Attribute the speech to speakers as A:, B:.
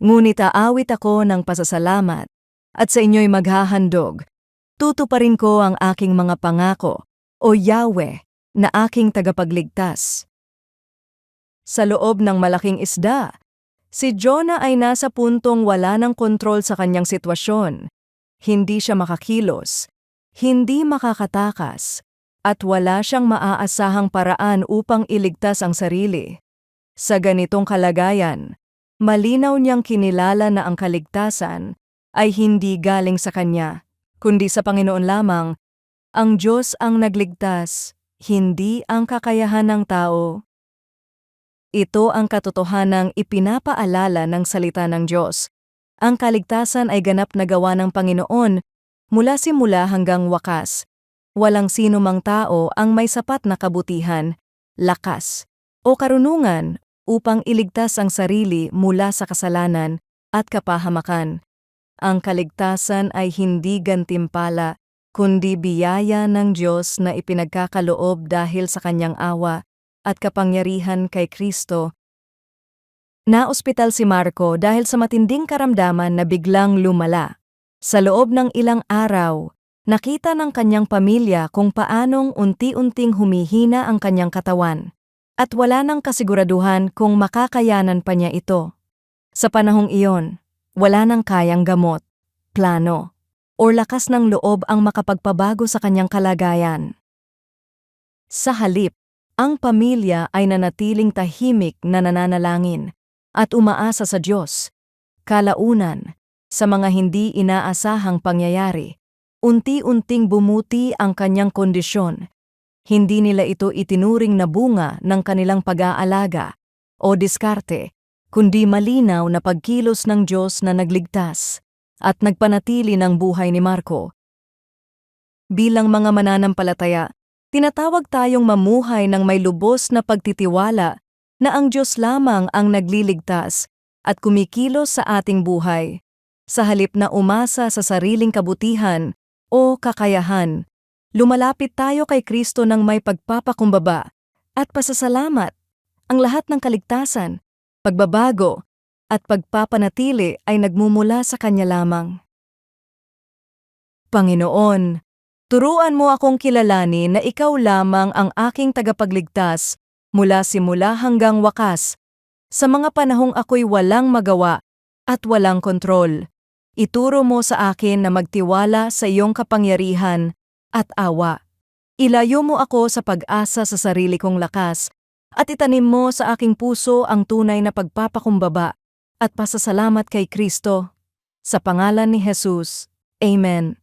A: Ngunit aawit ako ng pasasalamat at sa inyo'y maghahandog. Tutuparin ko ang aking mga pangako, o Yahweh, na aking tagapagligtas. Sa loob ng malaking isda, si Jonah ay nasa puntong wala ng kontrol sa kanyang sitwasyon. Hindi siya makakilos, hindi makakatakas, at wala siyang maaasahang paraan upang iligtas ang sarili. Sa ganitong kalagayan, malinaw niyang kinilala na ang kaligtasan ay hindi galing sa kanya, kundi sa Panginoon lamang. Ang Diyos ang nagligtas, hindi ang kakayahan ng tao. Ito ang katotohanang ipinapaalala ng salita ng Diyos. Ang kaligtasan ay ganap na gawa ng Panginoon mula simula hanggang wakas. Walang sino mang tao ang may sapat na kabutihan, lakas, o karunungan upang iligtas ang sarili mula sa kasalanan at kapahamakan. Ang kaligtasan ay hindi gantimpala, kundi biyaya ng Diyos na ipinagkakaloob dahil sa kanyang awa at kapangyarihan kay Kristo. Naospital si Marco dahil sa matinding karamdaman na biglang lumala. Sa loob ng ilang araw, nakita ng kanyang pamilya kung paanong unti-unting humihina ang kanyang katawan, at wala nang kasiguraduhan kung makakayanan pa niya ito. Sa panahong iyon, wala nang kayang gamot, plano, o lakas ng loob ang makapagpabago sa kanyang kalagayan. Sa halip, ang pamilya ay nanatiling tahimik na nananalangin at umaasa sa Diyos. Kalaunan, sa mga hindi inaasahang pangyayari, unti-unting bumuti ang kanyang kondisyon. Hindi nila ito itinuring na bunga ng kanilang pag-aalaga o diskarte, kundi malinaw na pagkilos ng Diyos na nagligtas at nagpanatili ng buhay ni Marco. Bilang mga mananampalataya, tinatawag tayong mamuhay ng may lubos na pagtitiwala na ang Diyos lamang ang nagliligtas at kumikilos sa ating buhay. Sa halip na umasa sa sariling kabutihan o kakayahan, lumalapit tayo kay Kristo ng may pagpapakumbaba at pasasalamat. Ang lahat ng kaligtasan, pagbabago, at pagpapanatili ay nagmumula sa Kanya lamang. Panginoon, turuan mo akong kilalanin na Ikaw lamang ang aking tagapagligtas mula simula hanggang wakas. Sa mga panahong ako'y walang magawa at walang kontrol, ituro mo sa akin na magtiwala sa iyong kapangyarihan at awa. Ilayo mo ako sa pag-asa sa sarili kong lakas at itanim mo sa aking puso ang tunay na pagpapakumbaba at pasasalamat kay Kristo. Sa pangalan ni Jesus. Amen.